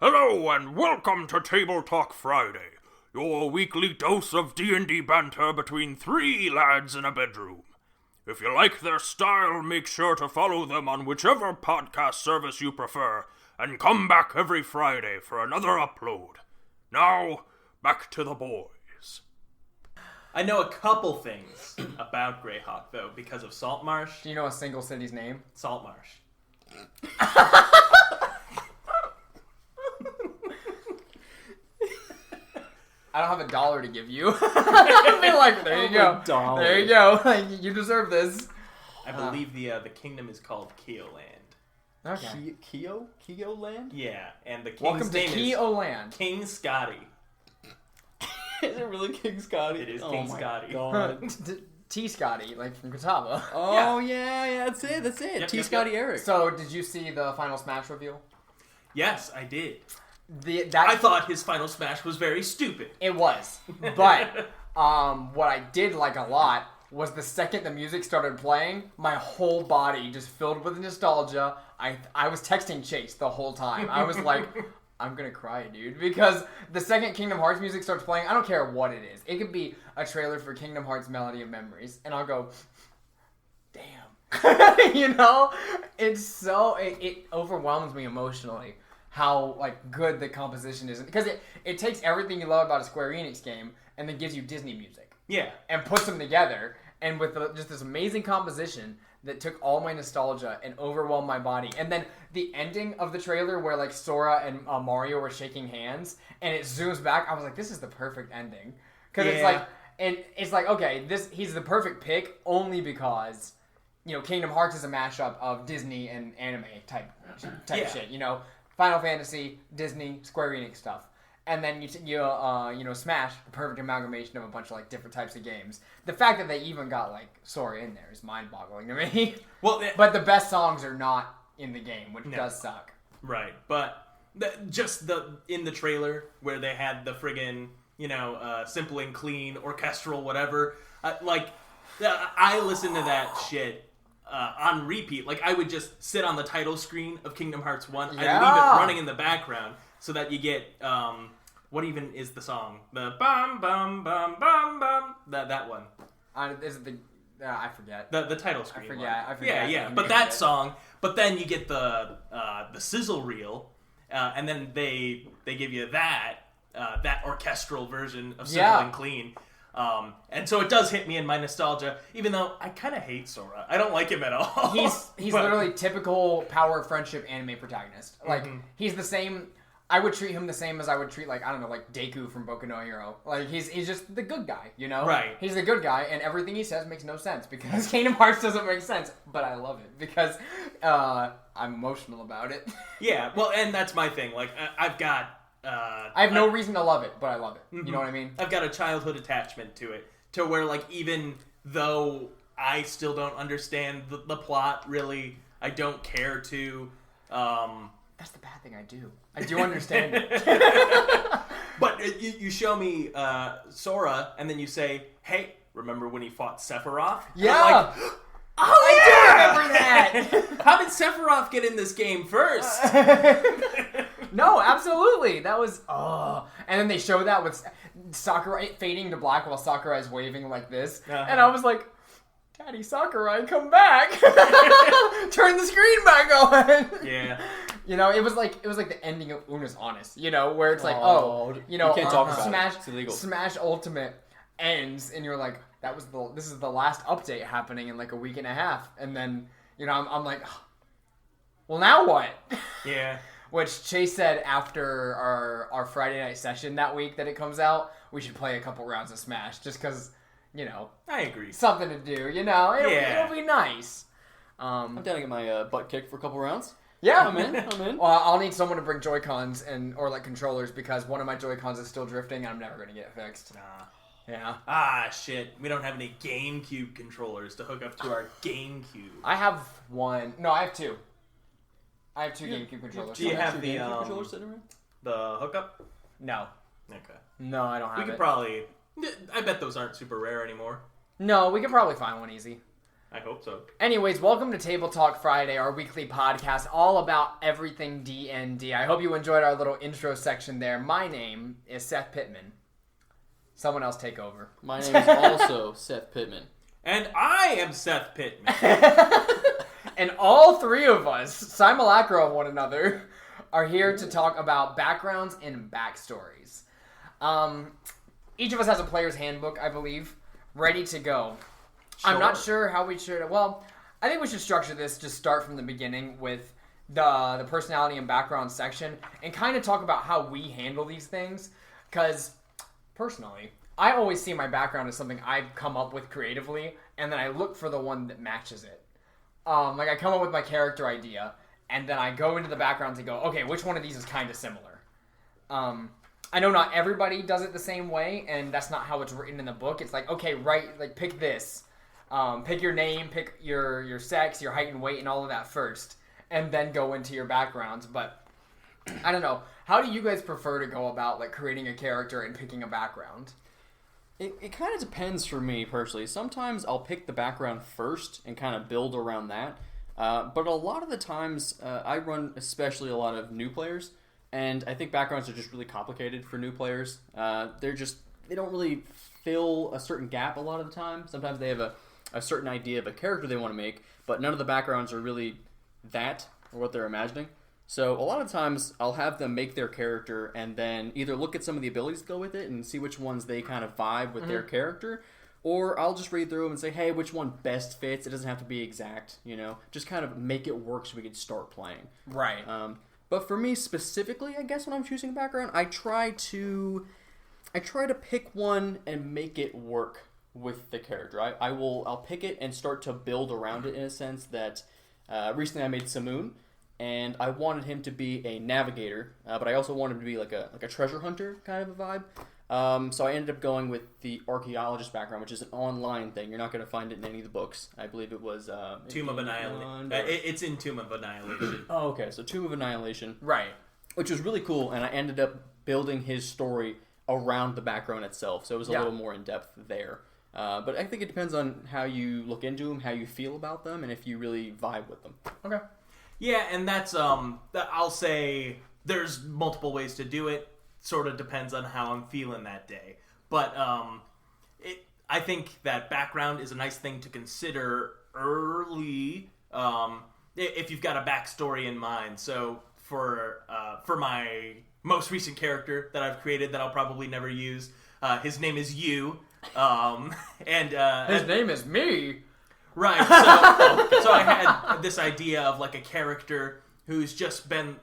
Hello and welcome to TableTalk Friday, your weekly dose of D&D banter between three lads in a bedroom. If you like their style, make sure to follow them on whichever podcast service you prefer, and come back every Friday for another upload. Now, back to the boys. I know a couple things about Greyhawk, though, because of Saltmarsh. Do you know a single city's name? Saltmarsh. I don't have $1 to give you. I mean, like, there you go. $1. There you go. Like, you deserve this. I believe the kingdom is called Keoland. Okay. Keo Land? Yeah, and the king's Welcome to name Keo is Land. King Scotty. Is it really King Scotty? It is oh King my Scotty. God. T. Scotty, like from Kataba. Oh, yeah, that's it. Yep, T. yep, Scotty yep. Eric. So, did you see the final Smash reveal? Yes, I did. That I thought his final smash was very stupid. it was, but what I did like a lot was the second the music started playing, my whole body just filled with nostalgia. I was texting Chase the whole time. I was like, I'm gonna cry, dude, because the second Kingdom Hearts music starts playing, I don't care what it is. It could be a trailer for Kingdom Hearts Melody of Memories, and I'll go, damn. You know, it's so it overwhelms me emotionally how like good the composition is, because it takes everything you love about a Square Enix game and then gives you Disney music Yeah. and puts them together, and with just this amazing composition that took all my nostalgia and overwhelmed my body. And then the ending of the trailer where like Sora and Mario were shaking hands and it zooms back, I was like, this is the perfect ending, because it's like okay, he's the perfect pick only because, you know, Kingdom Hearts is a mashup of Disney and anime type shit, you know, Final Fantasy, Disney, Square Enix stuff. And then you Smash, the perfect amalgamation of a bunch of like different types of games. The fact that they even got like Sora in there is mind-boggling to me. Well, but the best songs are not in the game, which does suck. Right, but in the trailer where they had the friggin', simple and clean orchestral whatever, I listened to that shit on repeat. Like, I would just sit on the title screen of Kingdom Hearts 1. Yeah. I'd leave it running in the background so that you get, what even is the song? The bum bum bum bum bum. That one. Is it I forget. The title screen. I forget. Yeah. But that song. But then you get the sizzle reel, and then they give you that orchestral version of Simple and Clean. And so it does hit me in my nostalgia, even though I kind of hate Sora. I don't like him at all. He's literally typical power of friendship anime protagonist. Like, he's the same. I would treat him the same as I would treat, like, I don't know, like Deku from Boku no Hero. Like, he's just the good guy, you know? Right. He's the good guy, and everything he says makes no sense, because Kingdom Hearts doesn't make sense, but I love it, because I'm emotional about it. Yeah, well, and that's my thing. Like, I've got... I have no reason to love it, but I love it. You know what I mean? I've got a childhood attachment to it, to where, like, even though I still don't understand the plot, really, I don't care to... That's the bad thing I do. I do understand it. But you show me Sora, and then you say, hey, remember when he fought Sephiroth? Yeah! I'm like, I do remember that! How did Sephiroth get in this game first? No, absolutely. That was... And then they show that with Sakurai fading to black while Sakurai's waving like this. Uh-huh. And I was like, Daddy Sakurai, come back! Turn the screen back on! Yeah. You know, it was like the ending of Una's Honest, you know, where it's like, you can't talk about Smash, it. It's illegal. Smash Ultimate ends, and you're like, this is the last update happening in like a week and a half, and then, you know, I'm like, well, now what? Yeah. Which Chase said after our Friday night session that week that it comes out, we should play a couple rounds of Smash, just because, you know, I agree. something to do, you know, it'll be nice. I'm down to get my butt kicked for a couple rounds. Yeah, I'm in. Well, I'll need someone to bring Joy-Cons or like controllers, because one of my Joy-Cons is still drifting and I'm never gonna get it fixed. Nah. Yeah. Ah, shit. We don't have any GameCube controllers to hook up to our GameCube. I have one. No, I have two. I have two GameCube controllers. Do you have the GameCube controller sitting around? the hookup? No. Okay. No, I don't have We it. could probably... I bet those aren't super rare anymore. No, we could probably find one easy. I hope so. Anyways, welcome to Table Talk Friday, our weekly podcast all about everything D&D. I hope you enjoyed our little intro section there. My name is Seth Pittman. Someone else take over. My name is also Seth Pittman. And I am Seth Pittman. And all three of us, simulacra of one another, are here to talk about backgrounds and backstories. Each of us has a player's handbook, I believe, ready to go. Sure. I'm not sure how we should... Well, I think we should structure this, just start from the beginning with the personality and background section and kind of talk about how we handle these things. Because, personally, I always see my background as something I've come up with creatively, and then I look for the one that matches it. Like, I come up with my character idea, and then I go into the backgrounds and go, okay, which one of these is kind of similar? I know not everybody does it the same way, and that's not how it's written in the book. It's like, okay, pick this. Pick your name, pick your sex, your height and weight, and all of that first, and then go into your backgrounds. But I don't know. How do you guys prefer to go about like creating a character and picking a background? It kind of depends for me personally. Sometimes I'll pick the background first and kind of build around that. But a lot of the times I run especially a lot of new players, and I think backgrounds are just really complicated for new players. They don't really fill a certain gap a lot of the time. Sometimes they have a certain idea of a character they want to make, but none of the backgrounds are really that or what they're imagining. So a lot of times I'll have them make their character and then either look at some of the abilities that go with it and see which ones they kind of vibe with their character, or I'll just read through them and say, hey, which one best fits? It doesn't have to be exact, just kind of make it work so we can start playing. Right. But for me specifically, I guess when I'm choosing a background, I try to pick one and make it work with the character. I'll pick it and start to build around it in a sense that recently I made Samoon, and I wanted him to be a navigator, but I also wanted him to be like a treasure hunter kind of a vibe. So I ended up going with the archaeologist background, which is an online thing. You're not going to find it in any of the books. I believe it was Tomb of Annihilation. It's in Tomb of Annihilation. Oh, okay. So Tomb of Annihilation. Right. Which was really cool, and I ended up building his story around the background itself, so it was a little more in-depth there. But I think it depends on how you look into them, how you feel about them, and if you really vibe with them. Okay. Yeah, and that's, I'll say there's multiple ways to do it. Sort of depends on how I'm feeling that day. But I think that background is a nice thing to consider early if you've got a backstory in mind. So for my most recent character that I've created that I'll probably never use, his name is You. His name is me. Right. So I had this idea of like a character who's just been,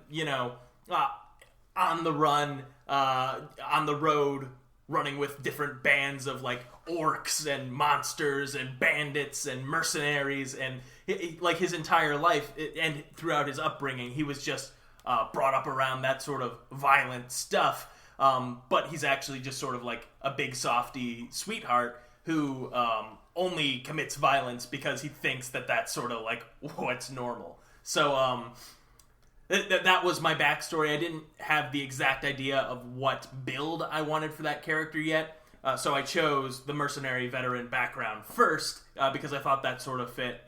on the run, on the road, running with different bands of like orcs and monsters and bandits and mercenaries, and like his entire life and throughout his upbringing, he was just brought up around that sort of violent stuff. But he's actually just sort of like a big softy sweetheart who only commits violence because he thinks that that's sort of like what's normal. So that was my backstory. I didn't have the exact idea of what build I wanted for that character yet. So I chose the mercenary veteran background first because I thought that sort of fit,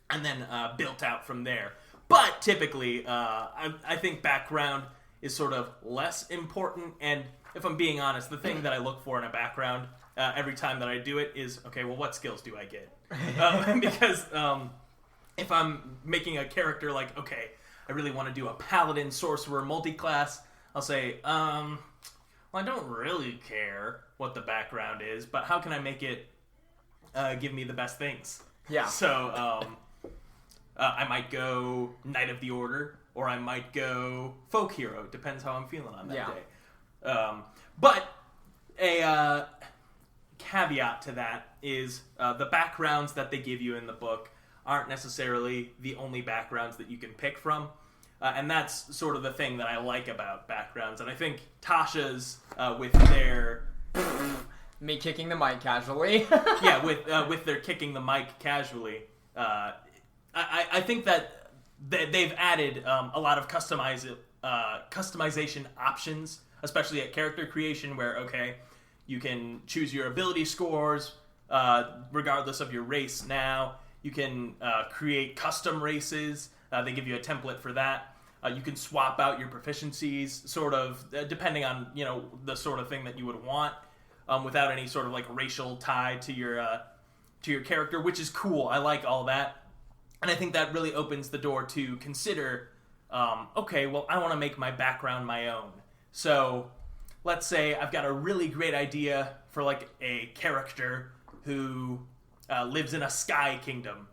and then built out from there. But typically, I think background is sort of less important, and if I'm being honest, the thing that I look for in a background every time that I do it is, okay, well, what skills do I get? Because if I'm making a character like, okay, I really want to do a paladin, sorcerer, multi-class, I'll say, well, I don't really care what the background is, but how can I make it give me the best things? Yeah. So I might go Knight of the Order, or I might go folk hero. Depends how I'm feeling on that day. But a caveat to that is the backgrounds that they give you in the book aren't necessarily the only backgrounds that you can pick from. And that's sort of the thing that I like about backgrounds. And I think Tasha's with their... Me kicking the mic casually. Yeah, with their kicking the mic casually. I think that they've added a lot of customization options, especially at character creation, where, okay, you can choose your ability scores regardless of your race now. You can create custom races. They give you a template for that. You can swap out your proficiencies, sort of, depending on, the sort of thing that you would want, without any sort of, like, racial tie to your character, which is cool. I like all that. And I think that really opens the door to consider, okay, well, I want to make my background my own. So, let's say I've got a really great idea for, like, a character who lives in a sky kingdom.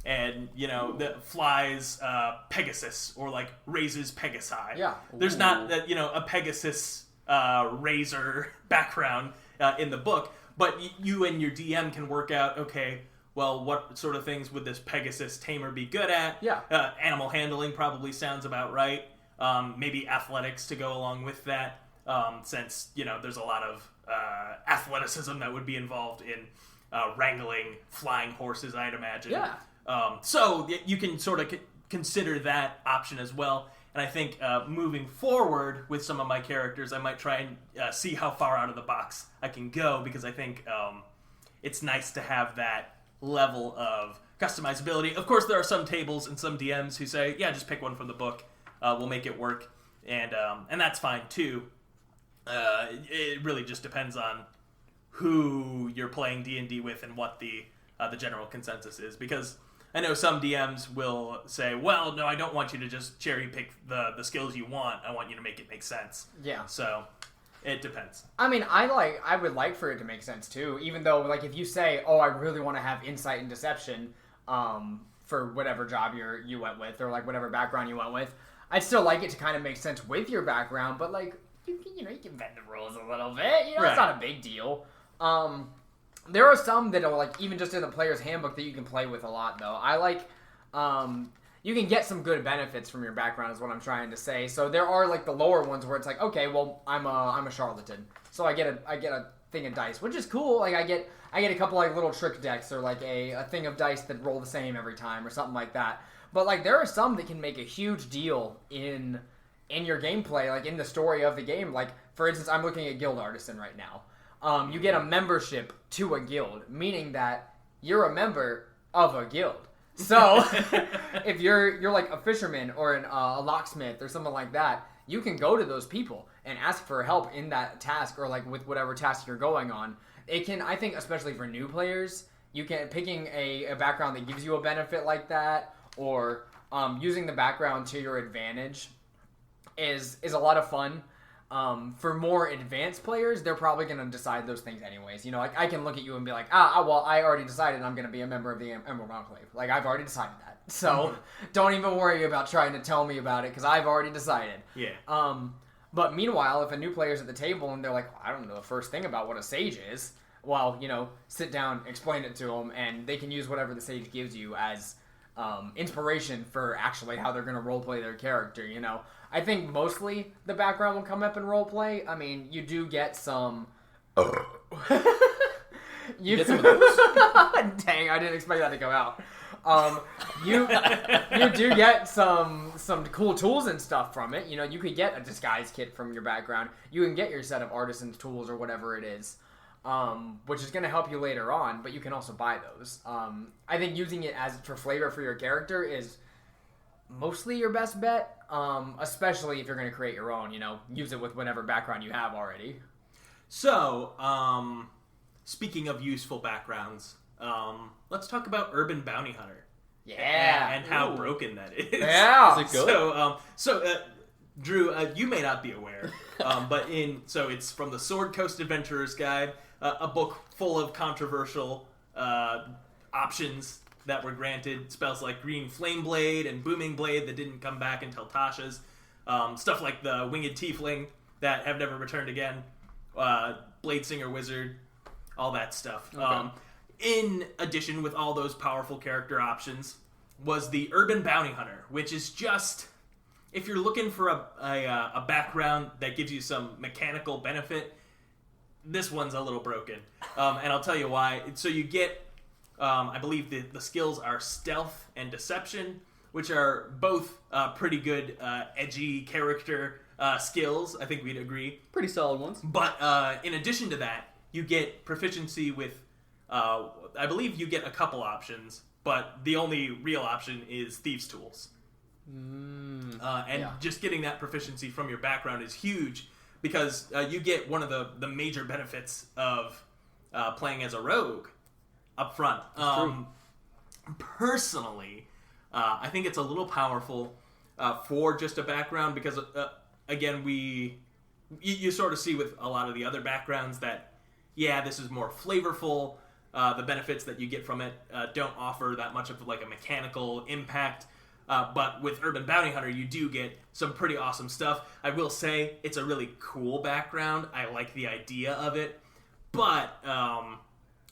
And, that flies Pegasus or, like, raises Pegasi. Yeah. There's not, a Pegasus raiser background in the book, but you and your DM can work out, okay, well, what sort of things would this Pegasus tamer be good at? Yeah. Animal handling probably sounds about right. Maybe athletics to go along with that, since, there's a lot of athleticism that would be involved in wrangling flying horses, I'd imagine. Yeah. So you can sort of consider that option as well. And I think moving forward with some of my characters, I might try and see how far out of the box I can go, because I think it's nice to have that level of customizability. Of course, there are some tables and some DMs who say, yeah, just pick one from the book. We'll make it work. And that's fine, too. It really just depends on who you're playing D&D with and what the general consensus is, because I know some DMs will say, well, no, I don't want you to just cherry pick the skills you want. I want you to make it make sense. Yeah. So it depends. I mean, I would like for it to make sense too, even though, like, if you say, oh, I really want to have insight and deception for whatever job you went with, or like whatever background you went with, I'd still like it to kind of make sense with your background, but like, you can bend the rules a little bit. Right. It's not a big deal. There are some that are, like, even just in the player's handbook that you can play with a lot, though. I like, you can get some good benefits from your background is what I'm trying to say. So there are, like, the lower ones where it's like, okay, well, I'm a charlatan. So I get a thing of dice, which is cool. Like, I get a couple, like, little trick decks, or, like, a thing of dice that roll the same every time, or something like that. But, like, there are some that can make a huge deal in your gameplay, like, in the story of the game. Like, for instance, I'm looking at Guild Artisan right now. You get a membership to a guild, meaning that you're a member of a guild. So, if you're like a fisherman or a locksmith or something like that, you can go to those people and ask for help in that task, or like with whatever task you're going on. It can, I think, especially for new players, picking a background that gives you a benefit like that, or using the background to your advantage is a lot of fun. For more advanced players, they're probably going to decide those things anyways. Like, I can look at you and be like, well, I already decided I'm going to be a member of the Emerald Enclave. Like, I've already decided that. So, don't even worry about trying to tell me about it, because I've already decided. Yeah. But meanwhile, if a new player's at the table and they're like, I don't know the first thing about what a sage is, well, sit down, explain it to them, and they can use whatever the sage gives you as inspiration for actually how they're going to roleplay their character, I think mostly the background will come up in roleplay. I mean, you do get some... you get some of those? Dang, I didn't expect that to go out. You do get some cool tools and stuff from it. You could get a disguise kit from your background. You can get your set of artisan's tools or whatever it is, which is going to help you later on, but you can also buy those. I think using it for flavor for your character is mostly your best bet, especially if you're going to create your own. Use it with whatever background you have already. So, speaking of useful backgrounds, let's talk about Urban Bounty Hunter. Yeah. And how broken that is. Yeah. Is it good? So, Drew, you may not be aware, but it's from the Sword Coast Adventurer's Guide, a book full of controversial options that were granted, spells like Green Flame Blade and Booming Blade that didn't come back until Tasha's, stuff like the Winged Tiefling that have never returned again, Blade Singer Wizard, all that stuff. Okay. In addition, with all those powerful character options, was the Urban Bounty Hunter, which is just, if you're looking for a background that gives you some mechanical benefit, this one's a little broken. And I'll tell you why. So you get, I believe the skills are Stealth and Deception, which are both pretty good edgy character skills. I think we'd agree. Pretty solid ones. But in addition to that, you get proficiency with, I believe you get a couple options, but the only real option is Thieves' Tools. Just getting that proficiency from your background is huge because you get one of the major benefits of playing as a rogue up front. Personally, I think it's a little powerful for just a background because, again, you sort of see with a lot of the other backgrounds that, this is more flavorful. The benefits that you get from it don't offer that much of like a mechanical impact. But with Urban Bounty Hunter, you do get some pretty awesome stuff. I will say it's a really cool background. I like the idea of it. But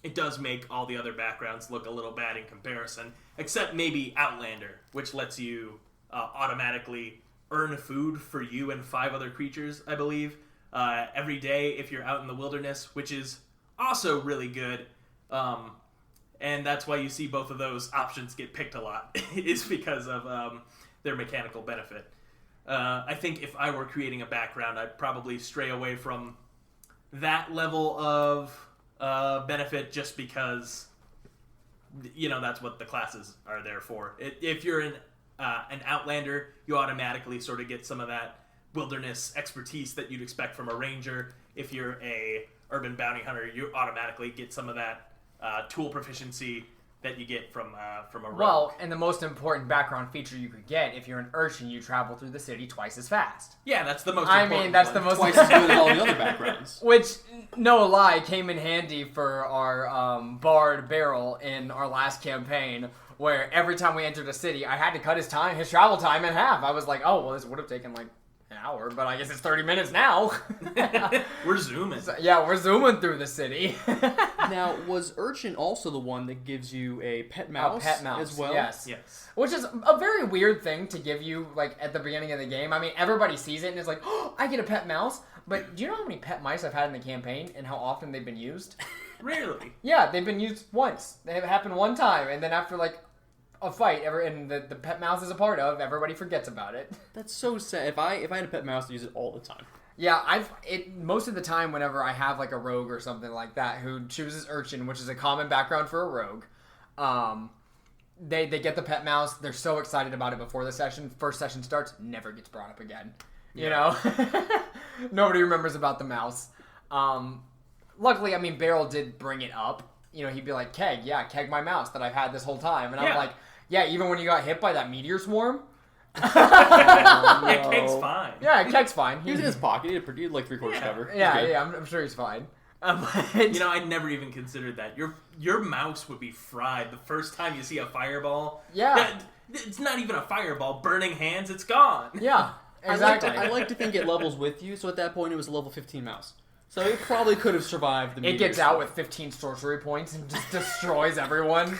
it does make all the other backgrounds look a little bad in comparison. Except maybe Outlander, which lets you automatically earn food for you and 5 other creatures, I believe, every day if you're out in the wilderness, which is also really good. And that's why you see both of those options get picked a lot, is because of their mechanical benefit. I think if I were creating a background, I'd probably stray away from that level of benefit just because, that's what the classes are there for. If you're an Outlander, you automatically sort of get some of that wilderness expertise that you'd expect from a ranger. If you're a Urban Bounty Hunter, you automatically get some of that tool proficiency that you get from a rogue. Well, and the most important background feature you could get, if you're an urchin, you travel through the city twice as fast. Yeah, that's the most important I mean, that's one. the most Twice as good as all the other backgrounds. Which, no lie, came in handy for our Bard Barrel in our last campaign, where every time we entered a city, I had to cut his travel time in half. I was like, oh, well, this would have taken like an hour, but I guess it's 30 minutes now. We're zooming. So, yeah, we're zooming through the city. Now, was Urchin also the one that gives you a pet mouse, as well? Yes. Yes. Which is a very weird thing to give you, like, at the beginning of the game. I mean, everybody sees it and is like, oh, I get a pet mouse. But do you know how many pet mice I've had in the campaign and how often they've been used? Really? Yeah, they've been used once. They have happened one time, and then after, like, a fight, and the pet mouse is a part of, everybody forgets about it. That's so sad. If I had a pet mouse, I'd use it all the time. Yeah, most of the time whenever I have like a rogue or something like that who chooses Urchin, which is a common background for a rogue, they get the pet mouse. They're so excited about it before the session. First session starts, never gets brought up again. You know, nobody remembers about the mouse. Luckily, I mean, Beryl did bring it up. He'd be like, Keg, my mouse that I've had this whole time, and I'm like, even when you got hit by that meteor swarm. Yeah, Keg's fine. Yeah, Keg's fine. He was in his pocket. He had like 3/4 cover. I'm sure he's fine. I never even considered that. Your mouse would be fried the first time you see a fireball. Yeah. It's not even a fireball. Burning hands, it's gone. Yeah, exactly. I like to think it levels with you, so at that point it was a level 15 mouse. So it probably could have survived the meteor. It gets out with 15 sorcery points and just destroys everyone.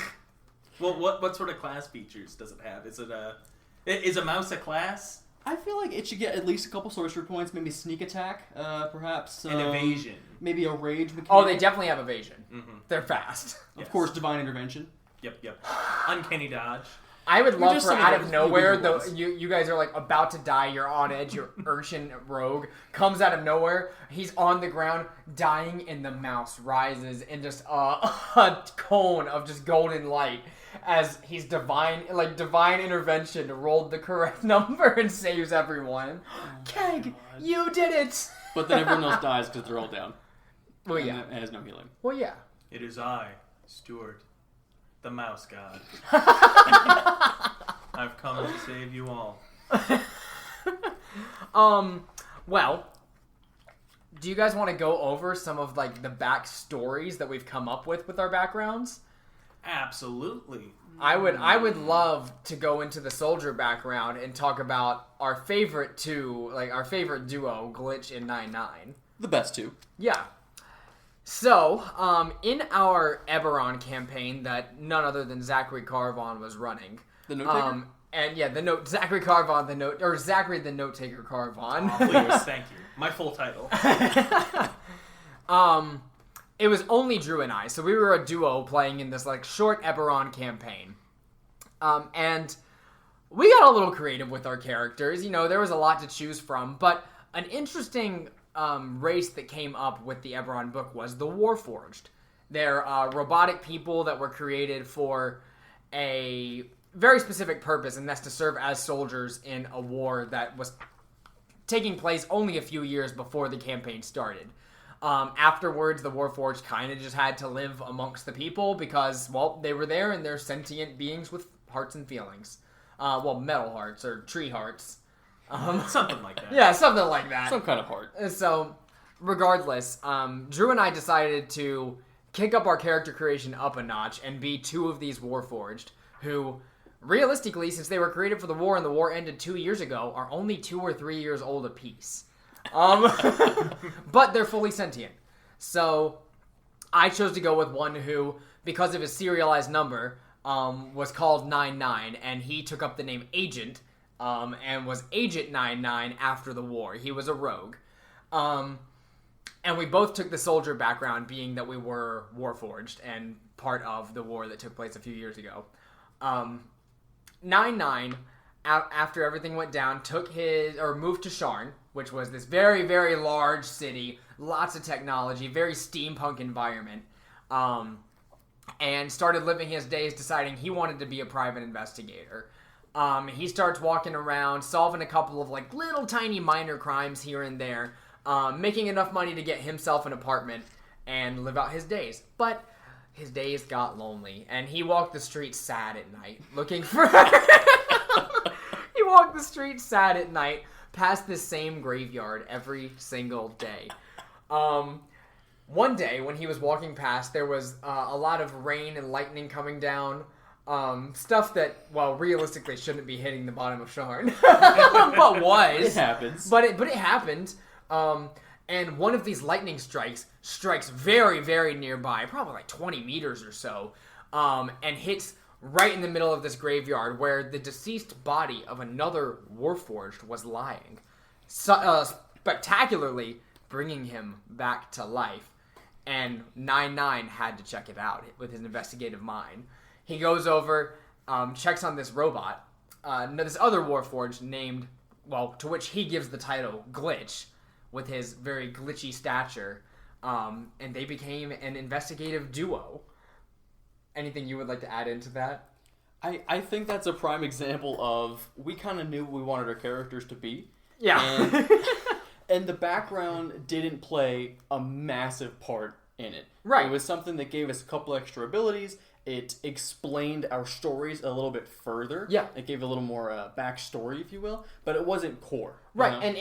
Well, what sort of class features does it have? Is a mouse a class? I feel like it should get at least a couple sorcery points, maybe sneak attack, perhaps. And evasion. Maybe a rage mechanic. Oh, they definitely have evasion. Mm-hmm. They're fast. Of course, divine intervention. Yep. Uncanny dodge. I would love just for some out of of those nowhere, individual though, ones. you guys are like about to die, you're on edge, your Urchin rogue comes out of nowhere, he's on the ground, dying, and the mouse rises in just a cone of just golden light as he's divine intervention rolled the correct number and saves everyone. Keg, you did it! But then everyone else dies because they're all down. Well, yeah. And has no healing. Well, yeah. It is I, Stuart, the mouse god. I've come to save you all. Well, do you guys want to go over some of like the backstories that we've come up with our backgrounds? Absolutely. I would love to go into the soldier background and talk about our favorite duo, Glitch and 9-9. The best two. Yeah. So, in our Eberron campaign that none other than Zachary Carvon was running. The note taker? And yeah, Zachary Carvon, Zachary the note taker Carvon. Oh, please, thank you. My full title. It was only Drew and I, so we were a duo playing in this like short Eberron campaign. And we got a little creative with our characters. There was a lot to choose from, but an interesting race that came up with the Eberron book was the Warforged. They're robotic people that were created for a very specific purpose, and that's to serve as soldiers in a war that was taking place only a few years before the campaign started. Afterwards, the Warforged kind of just had to live amongst the people because, well, they were there and they're sentient beings with hearts and feelings. Metal hearts or tree hearts. Something like that. Yeah, something like that. Some kind of heart. So, regardless, Drew and I decided to kick up our character creation up a notch and be two of these Warforged who, realistically, since they were created for the war and the war ended 2 years ago, are only 2 or 3 years old apiece. But they're fully sentient. So, I chose to go with one who, because of his serialized number, was called 99, and he took up the name Agent, and was Agent 99 after the war. He was a rogue. And we both took the soldier background, being that we were Warforged and part of the war that took place a few years ago. 99, after everything went down, moved to Sharn, which was this very, very large city, lots of technology, very steampunk environment, and started living his days deciding he wanted to be a private investigator. He starts walking around, solving a couple of like little tiny minor crimes here and there, making enough money to get himself an apartment and live out his days. But his days got lonely, and he walked the streets sad at night, looking for... He walked the streets sad at night, past this same graveyard every single day. One day, when he was walking past, there was a lot of rain and lightning coming down. Stuff that, well, realistically shouldn't be hitting the bottom of Sharn. But was. It happens. But it happened. And one of these lightning strikes very, very nearby, probably like 20 meters or so, and hits right in the middle of this graveyard where the deceased body of another Warforged was lying, spectacularly bringing him back to life. And 99 had to check it out with his investigative mind. He goes over, checks on this robot, this other Warforged named, to which he gives the title Glitch, with his very glitchy stature, and they became an investigative duo. Anything you would like to add into that? I think that's a prime example of we kind of knew what we wanted our characters to be. Yeah. And the background didn't play a massive part in it. Right. It was something that gave us a couple extra abilities. It explained our stories a little bit further. Yeah. It gave a little more backstory, if you will, but it wasn't core. Right, You know? and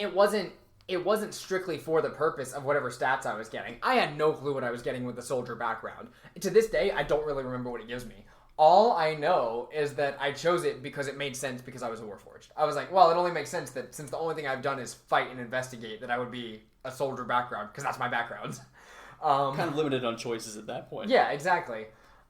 it wasn't strictly for the purpose of whatever stats I was getting. I had no clue what I was getting with the soldier background. To this day, I don't really remember what it gives me. All I know is that I chose it because it made sense because I was a Warforged. I was like, well, it only makes sense that since the only thing I've done is fight and investigate, that I would be a soldier background, because that's my background. Kind of limited on choices at that point. Yeah, exactly.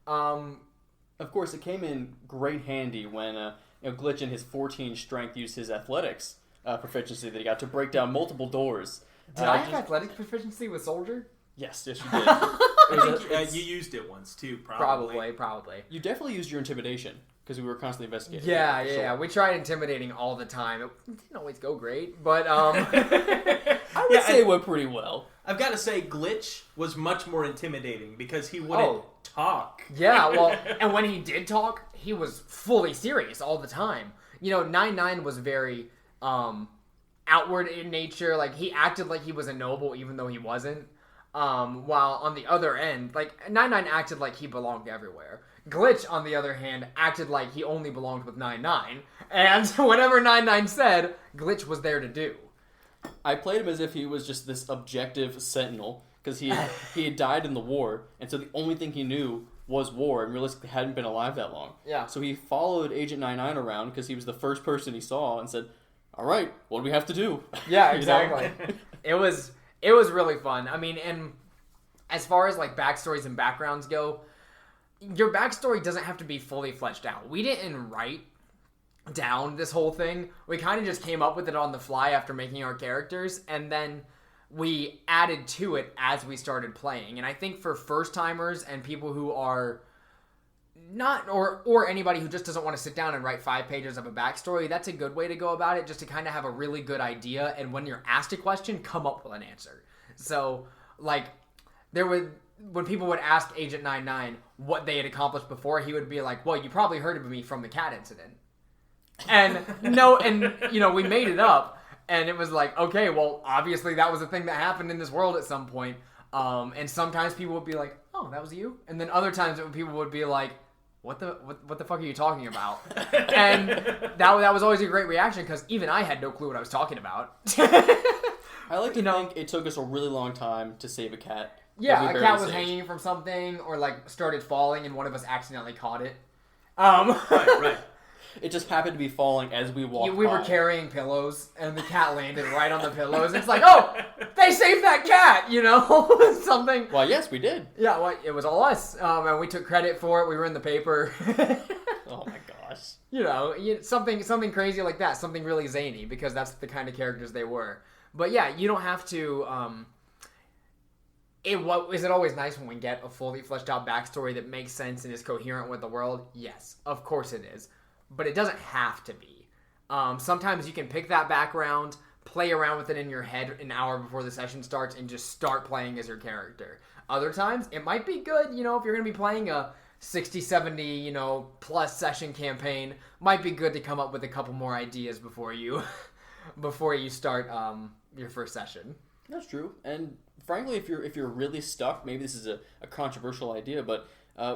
Of course, it came in great handy when Glitch in his 14 strength used his athletics proficiency that he got to break down multiple doors. Did I have athletics proficiency with soldier? Yes, you did. I think you used it once too, probably. Probably. You definitely used your intimidation because we were constantly investigating. Yeah. We tried intimidating all the time. It didn't always go great, but I would say it went pretty well. I've got to say, Glitch was much more intimidating because he wouldn't talk. Yeah, well, and when he did talk, he was fully serious all the time. 99 was very outward in nature. Like, he acted like he was a noble even though he wasn't. While on the other end, 99 acted like he belonged everywhere. Glitch, on the other hand, acted like he only belonged with 99. And whatever 99 said, Glitch was there to do. I played him as if he was just this objective sentinel because he had died in the war, and so the only thing he knew was war and realistically hadn't been alive that long. Yeah. So he followed Agent 99 around because he was the first person he saw and said, all right, what do we have to do? Yeah, exactly. It was really fun. I mean, and as far as backstories and backgrounds go, your backstory doesn't have to be fully fleshed out. We didn't write down this whole thing. We kind of just came up with it on the fly after making our characters, and then we added to it as we started playing. And I think for first timers and people who are not, or anybody who just doesn't want to sit down and write 5 pages of a backstory, that's a good way to go about it, just to kind of have a really good idea, and when you're asked a question, come up with an answer. So, when people would ask Agent 99 what they had accomplished before, he would be like, well, you probably heard of me from the cat incident. And we made it up. And it was like, okay, well, obviously that was a thing that happened in this world at some point. And sometimes people would be like, oh, that was you? And then other times people would be like, what the fuck are you talking about? And that was always a great reaction because even I had no clue what I was talking about. I like to think it took us a really long time to save a cat. Yeah, a cat was hanging from something or like started falling and one of us accidentally caught it. Right. It just happened to be falling as we walked We were carrying pillows, and the cat landed right on the pillows. It's like, oh, they saved that cat, something. Well, yes, we did. Yeah, well, it was all us, and we took credit for it. We were in the paper. Oh my gosh. Something crazy like that, something really zany, because that's the kind of characters they were. But yeah, you don't have to. Is it always nice when we get a fully fleshed out backstory that makes sense and is coherent with the world? Yes, of course it is. But it doesn't have to be. Sometimes you can pick that background, play around with it in your head an hour before the session starts, and just start playing as your character. Other times, it might be good, if you're going to be playing a 60, 70, plus session campaign, might be good to come up with a couple more ideas before you start your first session. That's true. And frankly, if you're really stuck, maybe this is a controversial idea, but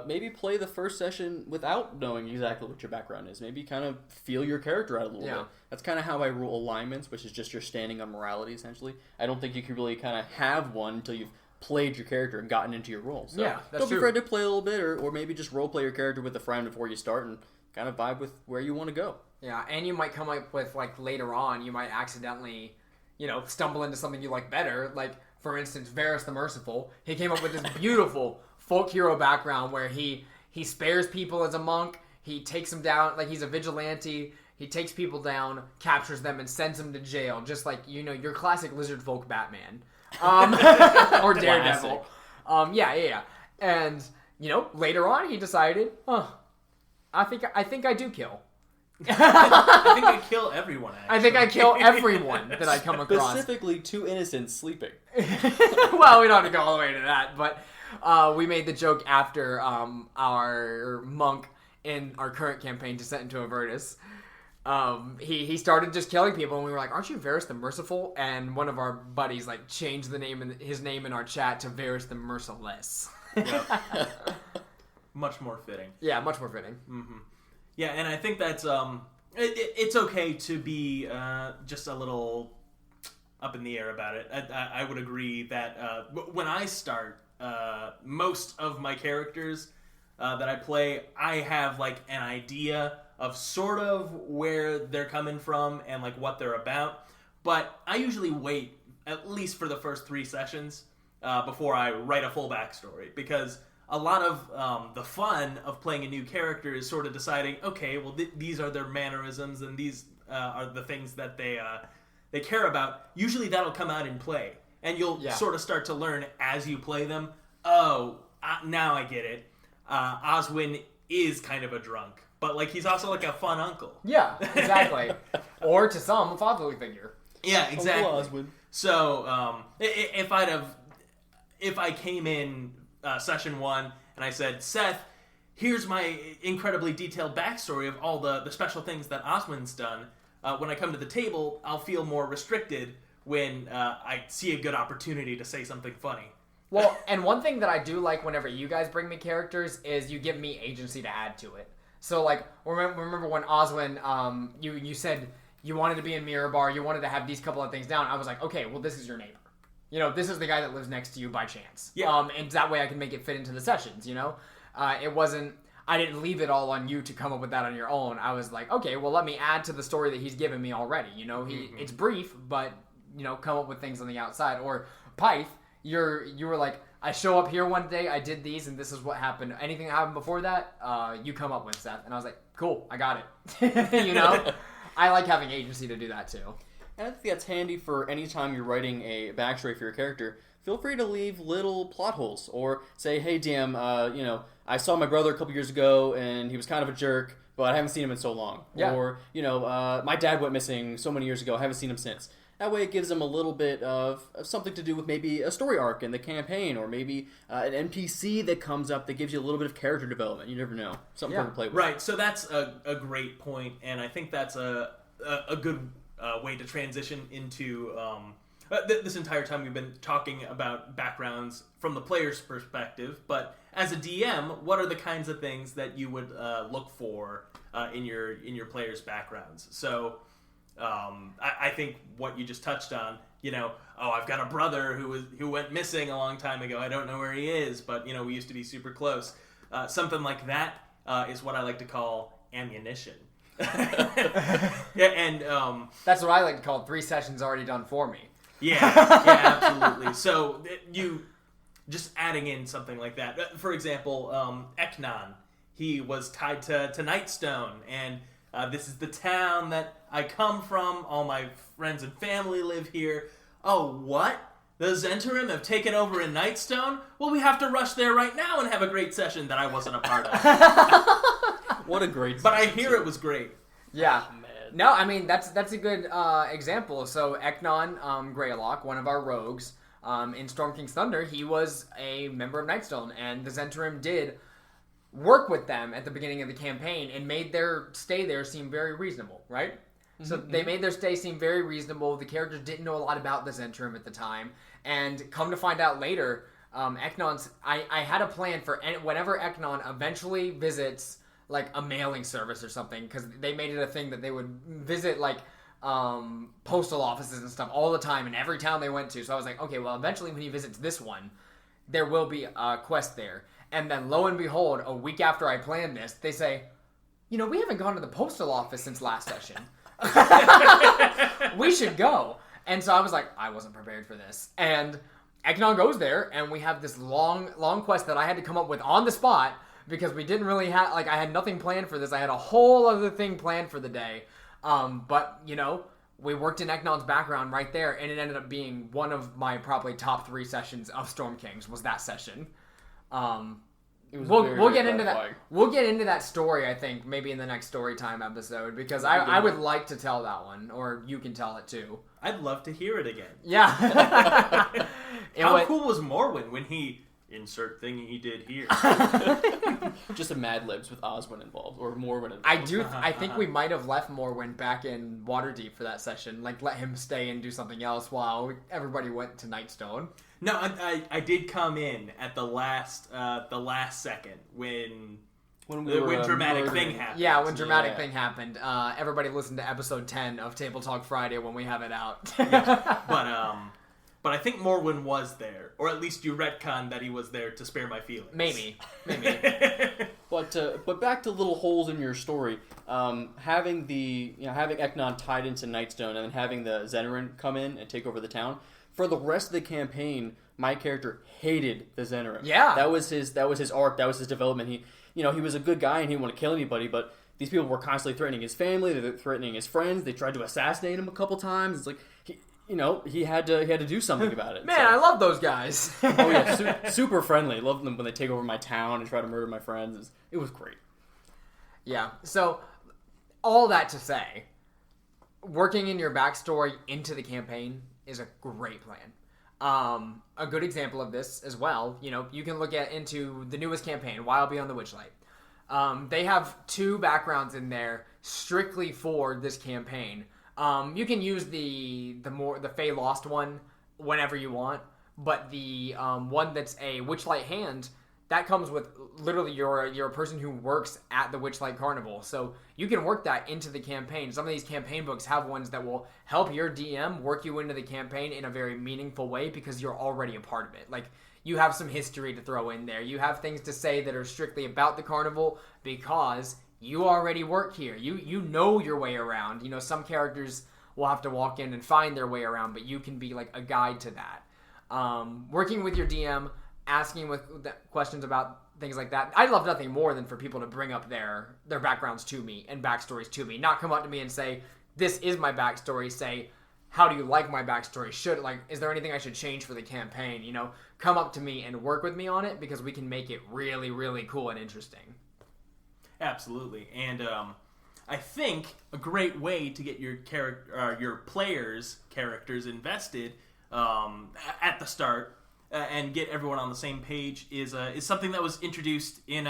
maybe play the first session without knowing exactly what your background is. Maybe kind of feel your character out a little bit. That's kind of how I rule alignments, which is just your standing on morality, essentially. I don't think you can really kind of have one until you've played your character and gotten into your role. So yeah, that's don't be afraid to play a little bit, or maybe just role play your character with a friend before you start and kind of vibe with where you want to go. Yeah, and you might come up with, later on, you might accidentally, stumble into something you like better. Like, for instance, Varys the Merciful. He came up with this beautiful folk hero background where he spares people as a monk. He takes them down, he's a vigilante. He takes people down, captures them, and sends them to jail. Just like, your classic lizard folk Batman. Or Daredevil. Yeah. And, later on he decided, I think I do kill. I think I kill everyone, actually. I think I kill everyone that I come across. Specifically, 2 innocents sleeping. Well, we don't have to go all the way to that, but we made the joke after our monk in our current campaign, Descent into Avernus. He started just killing people, and we were like, "Aren't you Varys the Merciful?" And one of our buddies changed his name in our chat to Varys the Merciless. Yep. Much more fitting. Yeah, much more fitting. Mm-hmm. Yeah, and I think that's it's okay to be just a little up in the air about it. I would agree that when I start, most of my characters that I play, I have an idea of sort of where they're coming from and what they're about. But I usually wait at least for the first 3 sessions before I write a full backstory, because a lot of the fun of playing a new character is sort of deciding, okay, well, these are their mannerisms and these are the things that they care about. Usually that'll come out in play, and you'll sort of start to learn as you play them. Oh, now I get it. Oswin is kind of a drunk, but he's also a fun uncle. Yeah, exactly. Or to some, a fatherly figure. Yeah, exactly. Uncle Oswin. So if I came in session 1 and I said, Seth, here's my incredibly detailed backstory of all the special things that Oswin's done, when I come to the table, I'll feel more restricted when I see a good opportunity to say something funny. Well, and one thing that I do like whenever you guys bring me characters is you give me agency to add to it. So, remember when Oswin, you said you wanted to be in Mirabar, you wanted to have these couple of things down. I was like, okay, well, this is your neighbor. This is the guy that lives next to you by chance. Yeah. And that way I can make it fit into the sessions, It wasn't, I didn't leave it all on you to come up with that on your own. I was like, okay, well, let me add to the story that he's given me already. It's brief, but, come up with things on the outside. Or Pyth, you were like, I show up here one day, I did these, and this is what happened. Anything that happened before that, you come up with, Seth. And I was like, cool, I got it. I like having agency to do that too. And I think that's handy for any time you're writing a backstory for your character. Feel free to leave little plot holes, or say, hey, DM, I saw my brother a couple years ago, and he was kind of a jerk, but I haven't seen him in so long. Yeah. Or, my dad went missing so many years ago, I haven't seen him since. That way it gives them a little bit of something to do with maybe a story arc in the campaign, or maybe an NPC that comes up that gives you a little bit of character development. You never know. Something fun to play with. Right, so that's a great point, and I think that's a good way to transition into... this entire time we've been talking about backgrounds from the player's perspective, but as a DM, what are the kinds of things that you would look for in your players' backgrounds? So I think what you just touched on, I've got a brother who went missing a long time ago. I don't know where he is, but we used to be super close. Something like that is what I like to call ammunition. And that's what I like to call 3 sessions already done for me. Yeah, absolutely. So you just adding in something like that. For example, Eknon, he was tied to Nightstone, and this is the town that I come from. All my friends and family live here. Oh, what? The Zentarim have taken over in Nightstone? Well, we have to rush there right now and have a great session that I wasn't a part of. What a great But I session, hear too. it was great. Yeah. No, I mean, that's a good example. So Eknon Greylock, one of our rogues, in Storm King's Thunder, he was a member of Nightstone, and the Zentarim did work with them at the beginning of the campaign and made their stay there seem very reasonable, right? Mm-hmm. So they made their stay seem very reasonable. The characters didn't know a lot about the Zentarim at the time, and come to find out later, Eknon's... I had a plan for whenever Eknon eventually visits... like a mailing service or something, because they made it a thing that they would visit postal offices and stuff all the time in every town they went to. So I was like, okay, well, eventually when he visits this one, there will be a quest there. And then lo and behold, a week after I planned this, they say, we haven't gone to the postal office since last session. We should go. And so I was like, I wasn't prepared for this. And Eknon goes there, and we have this long quest that I had to come up with on the spot, because we didn't really have, I had nothing planned for this. I had a whole other thing planned for the day. But, we worked in Eknon's background right there, and it ended up being one of my probably top 3 sessions of Storm Kings was that session. We'll get into that. We'll get into that story, I think, maybe in the next story time episode, because I would like to tell that one, or you can tell it too. I'd love to hear it again. Yeah. How cool was Morwen when he... insert thing he did here. Just a Mad Libs with Oswin involved, or Morwen involved. I think we might have left Morwen back in Waterdeep for that session. Let him stay and do something else while everybody went to Nightstone. No, I did come in at the last second when dramatic thing happened. Yeah, when dramatic thing happened. Everybody listen to episode 10 of TableTalk Friday when we have it out. But I think Morwen was there, or at least you retconned that he was there to spare my feelings. Maybe. But back to little holes in your story. Having Eknon tied into Nightstone, and then having the Zentarim come in and take over the town. For the rest of the campaign, my character hated the Zentarim. Yeah, that was his arc. That was his development. He was a good guy and he didn't want to kill anybody, but these people were constantly threatening his family. They were threatening his friends. They tried to assassinate him a couple times. It's like he had to do something about it. Man, so. I love those guys. Oh yeah, super friendly. Love them when they take over my town and try to murder my friends. It was great. Yeah. So all that to say, working in your backstory into the campaign is a great plan. A good example of this as well, you can look into the newest campaign, Wild Beyond the Witchlight. They have 2 backgrounds in there strictly for this campaign. You can use the Fey Lost one whenever you want, but the one that's a Witchlight hand, that comes with literally you're a person who works at the Witchlight Carnival, so you can work that into the campaign. Some of these campaign books have ones that will help your DM work you into the campaign in a very meaningful way because you're already a part of it. You have some history to throw in there. You have things to say that are strictly about the carnival because you already work here. You know your way around. Some characters will have to walk in and find their way around, but you can be a guide to that. Working with your DM, asking with questions about things like that. I'd love nothing more than for people to bring up their backgrounds to me and backstories to me. Not come up to me and say, this is my backstory. Say, how do you like my backstory? Is there anything I should change for the campaign? Come up to me and work with me on it because we can make it really, really cool and interesting. Absolutely. And I think a great way to get your players' characters invested at the start and get everyone on the same page is something that was introduced in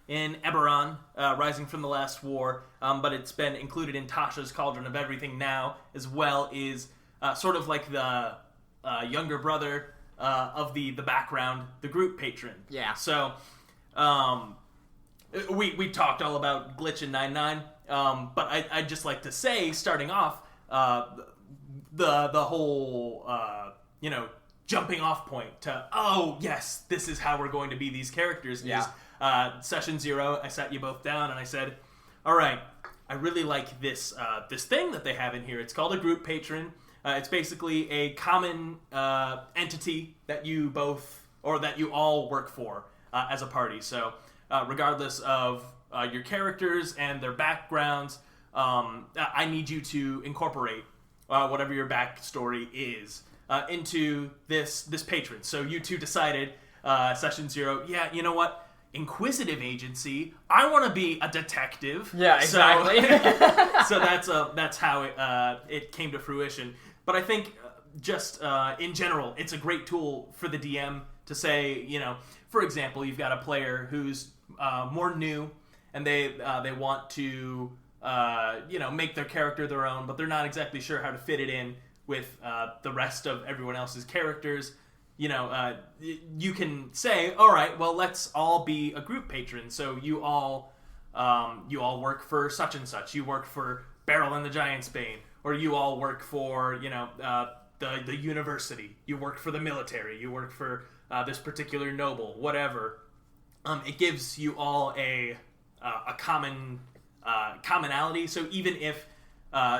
Eberron, Rising from the Last War, but it's been included in Tasha's Cauldron of Everything now, as well as sort of like the younger brother of the background, the group patron. Yeah. So, we talked all about Glitch and 9-9, but I'd just like to say, starting off, the whole jumping off point to, oh yes, this is how we're going to be these characters. Yeah. Is session 0. I sat you both down and I said, all right, I really like this thing that they have in here. It's called a group patron. It's basically a common entity that you both, or that you all work for as a party. So regardless of your characters and their backgrounds, I need you to incorporate whatever your backstory is into this patron. So you two decided, session 0, yeah, you know what? Inquisitive agency. I want to be a detective. Yeah, exactly. So that's how it came to fruition. But I think just in general, it's a great tool for the DM to say, for example, you've got a player who's more new, and they want to make their character their own, but they're not exactly sure how to fit it in with the rest of everyone else's characters. You can say, all right, well, let's all be a group patron. So you all work for such and such. You work for Beryl and the Giant's Bane, or you all work for the university. You work for the military. You work for this particular noble. Whatever. It gives you all a common commonality. So even if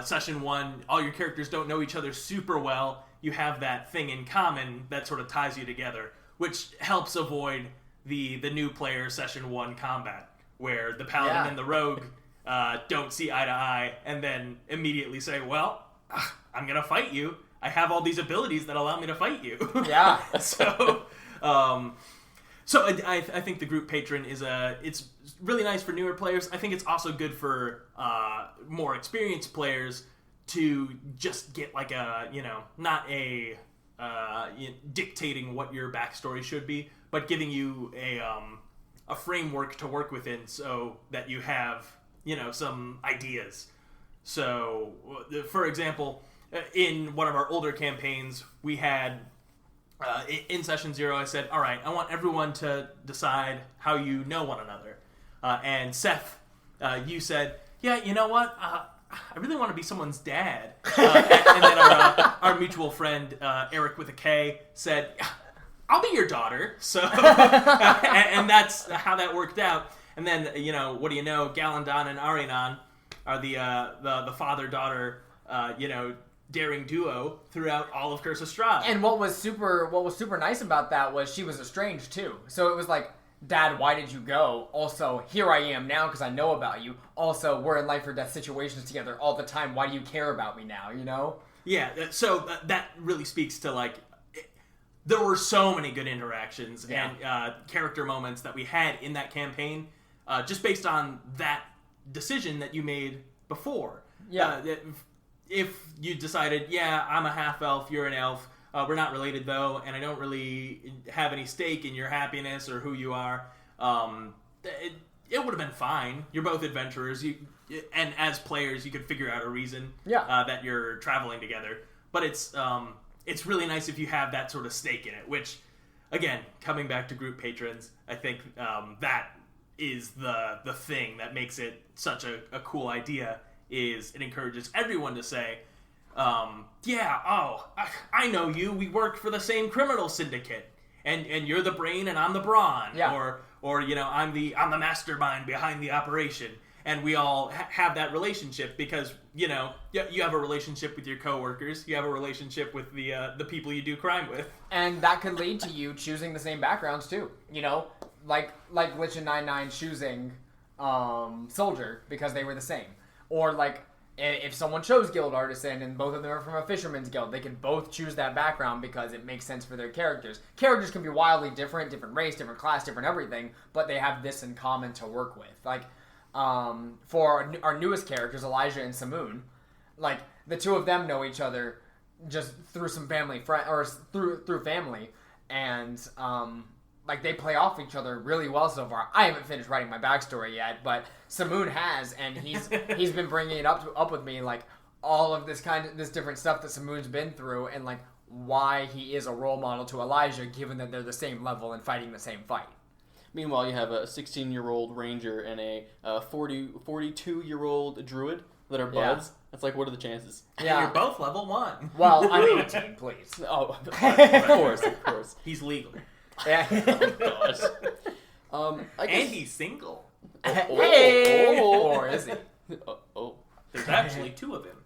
session 1, all your characters don't know each other super well, you have that thing in common that sort of ties you together, which helps avoid the new player session 1 combat, where the paladin and the rogue don't see eye to eye, and then immediately say, well, I'm going to fight you. I have all these abilities that allow me to fight you. Yeah. So I think the group patron it's really nice for newer players. I think it's also good for more experienced players to just get like not dictating what your backstory should be, but giving you a framework to work within, so that you have some ideas. So, for example, in one of our older campaigns, we had in session 0, I said, all right, I want everyone to decide how you know one another. And Seth, you said, yeah, you know what? I really want to be someone's dad. And then our mutual friend, Eric with a K, said, I'll be your daughter. So, and that's how that worked out. And then, what do you know? Galandon and Arianon are the father-daughter, daring duo throughout all of Curse of Strahd. And what was super nice about that was she was estranged too. So it was like, Dad, why did you go? Also, here I am now because I know about you. Also, we're in life or death situations together all the time. Why do you care about me now, Yeah, so that really speaks to, there were so many good interactions and character moments that we had in that campaign just based on that decision that you made before. Yeah. If you decided, I'm a half-elf, you're an elf, we're not related, though, and I don't really have any stake in your happiness or who you are. It would have been fine. You're both adventurers, and as players, you could figure out a reason that you're traveling together. But it's really nice if you have that sort of stake in it, which, again, coming back to group patrons, I think that is the thing that makes it such a cool idea, is it encourages everyone to say, I know you. We work for the same criminal syndicate, and you're the brain and I'm the brawn, or I'm the mastermind behind the operation, and we all have that relationship because you have a relationship with your coworkers, you have a relationship with the people you do crime with, and that could lead to you choosing the same backgrounds too. Like Glitch and 9-9 choosing Soldier because they were the same, or like. If someone chose Guild Artisan and both of them are from a Fisherman's Guild, they could both choose that background because it makes sense for their characters. Characters can be wildly different race, different class, different everything, but they have this in common to work with. for our newest characters, Elijah and Samoon. Like, the two of them know each other just through some family through family, and like they play off each other really well so far. I haven't finished writing my backstory yet, but Samoon has, and he's been bringing it up with me, like all of this different stuff that Samoon's been through, and like why he is a role model to Elijah, given that they're the same level and fighting the same fight. Meanwhile, you have a 16-year-old ranger and a 42-year-old druid that are buds. Yeah. That's like, what are the chances? Yeah, and you're both level 1. Well, I'm 18, please. Oh, of course. He's legal. Yeah. Oh, gosh. And he's single. Hey! Or is he? There's actually 2 of him.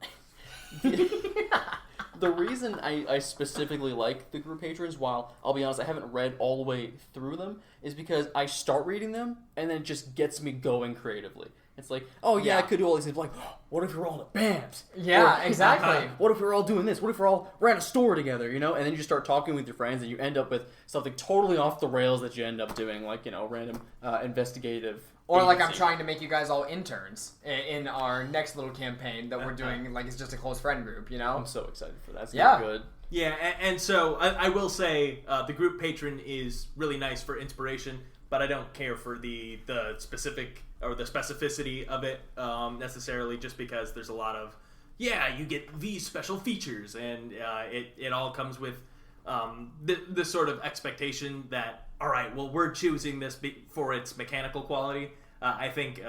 The reason I specifically like the group patrons, while I'll be honest, I haven't read all the way through them, is because I start reading them and then it just gets me going creatively. It's like, oh yeah, I could do all these things. Like, what if we're all at BAMs? Yeah, exactly. What if we're all doing this? What if we're at a store together, you know? And then you just start talking with your friends and you end up with something totally off the rails that you end up doing, like, you know, random investigative. Or like I'm trying to make you guys all interns in our next little campaign that we're doing, like it's just a close friend group, you know? I'm so excited for that. It's gonna be good. Yeah, and so I will say the group patron is really nice for inspiration, but I don't care for the specific or the specificity of it necessarily, just because there's a lot of, you get these special features, and it all comes with this sort of expectation that, all right, well, we're choosing this for its mechanical quality. I think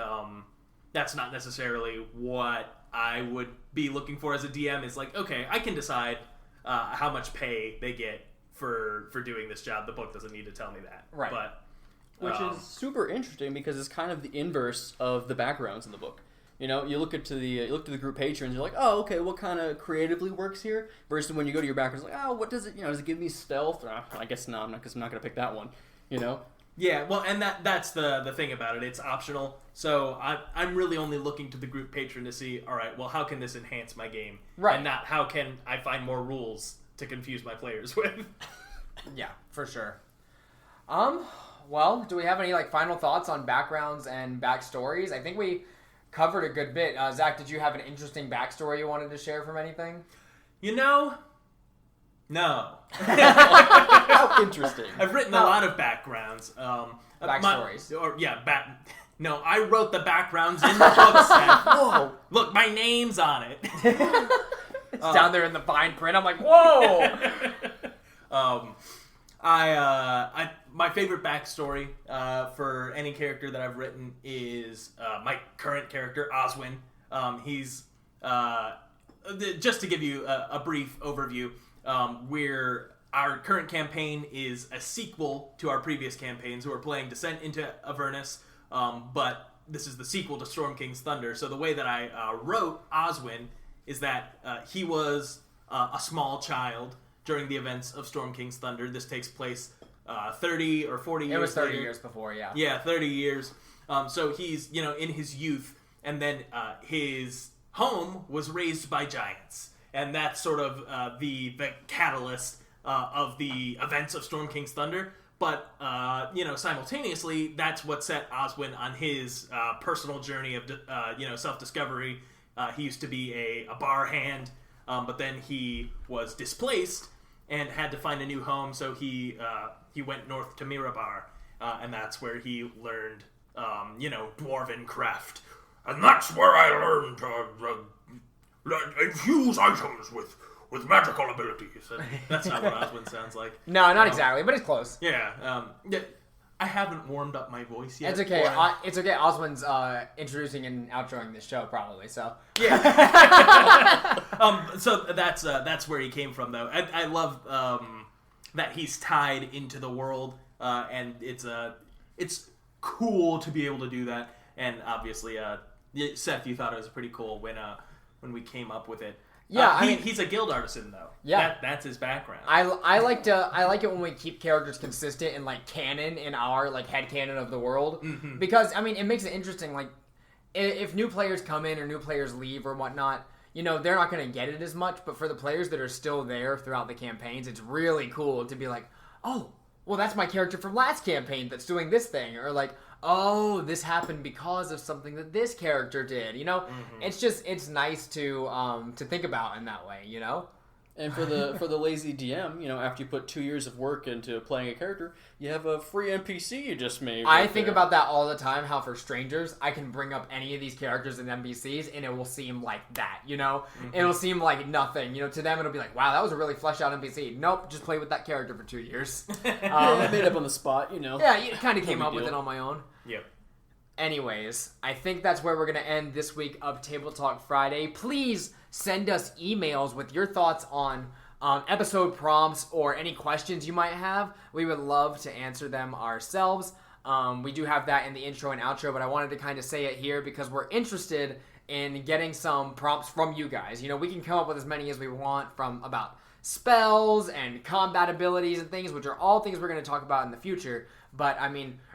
that's not necessarily what I would be looking for as a DM. Is like, okay, I can decide how much pay they get for doing this job. The book doesn't need to tell me that. Right. But which is super interesting because it's kind of the inverse of the backgrounds in the book. You know, you look at the group patrons, you're like, oh, okay, what kind of creatively works here? Versus when you go to your backgrounds, like, oh, what does it, does it give me stealth? I guess not, because I'm not going to pick that one, you know? Yeah, well, and that's the thing about it. It's optional. So I'm really only looking to the group patron to see, all right, well, how can this enhance my game? Right. And not how can I find more rules to confuse my players with. Yeah, for sure. Well, do we have any final thoughts on backgrounds and backstories? I think we covered a good bit. Zach, did you have an interesting backstory you wanted to share from anything? No. How interesting. I've written a lot of backgrounds. Backstories. No, I wrote the backgrounds in the book set. Whoa. Look, my name's on it. It's down there in the fine print. I'm like, whoa! My favorite backstory for any character that I've written is my current character, Oswin. He's just to give you a brief overview. Our current campaign is a sequel to our previous campaigns. We're playing Descent into Avernus, but this is the sequel to Storm King's Thunder. So the way that I wrote Oswin is that he was a small child during the events of Storm King's Thunder. This takes place 30 or 40 years. It was 30 later. years before, yeah. Yeah, 30 years. So he's in his youth, and then his home was raised by giants. And that's sort of the catalyst of the events of Storm King's Thunder. But, simultaneously, that's what set Oswin on his personal journey of, self-discovery. He used to be a bar hand, but then he was displaced and had to find a new home. So he went north to Mirabar, and that's where he learned, dwarven craft. And that's where I learned to infuse items with magical abilities. And that's not what Oswin sounds like. No, not exactly, but it's close. Yeah. I haven't warmed up my voice yet. It's okay. It's okay. Oswin's introducing and outroing this show, probably. So yeah. So that's where he came from, though. I love that he's tied into the world, and it's cool to be able to do that. And obviously, Seth, you thought it was pretty cool when we came up with it. Yeah, he's a guild artisan though. Yeah, that's his background. I like it when we keep characters consistent and canon in our head canon of the world, because it makes it interesting. If new players come in or new players leave or whatnot, they're not going to get it as much. But for the players that are still there throughout the campaigns, it's really cool to be like, oh, well, that's my character from last campaign that's doing this thing, or oh, this happened because of something that this character did. It's nice to think about in that way. And for the lazy DM, after you put 2 years of work into playing a character, you have a free NPC you just made. I think about that all the time, how for strangers, I can bring up any of these characters and NPCs, and it will seem like that, It will seem like nothing. To them, it'll be like, wow, that was a really fleshed out NPC. Nope, just play with that character for 2 years. I made up on the spot, Yeah, you kind of came up with it on my own. Yep. Anyways, I think that's where we're going to end this week of Table Talk Friday. Please send us emails with your thoughts on episode prompts or any questions you might have. We would love to answer them ourselves. We do have that in the intro and outro, but I wanted to kind of say it here because we're interested in getting some prompts from you guys. We can come up with as many as we want from about spells and combat abilities and things, which are all things we're going to talk about in the future. But,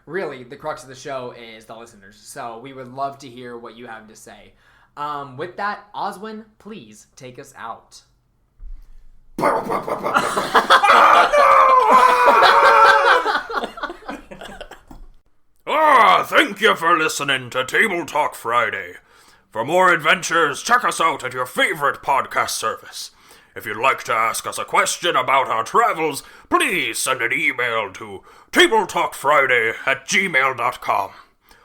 really, the crux of the show is the listeners. So we would love to hear what you have to say. With that, Oswin, please take us out. Thank you for listening to Table Talk Friday. For more adventures, check us out at your favorite podcast service. If you'd like to ask us a question about our travels, please send an email to tabletalkfriday@gmail.com.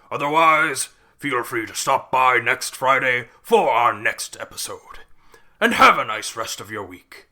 Otherwise, feel free to stop by next Friday for our next episode. And have a nice rest of your week.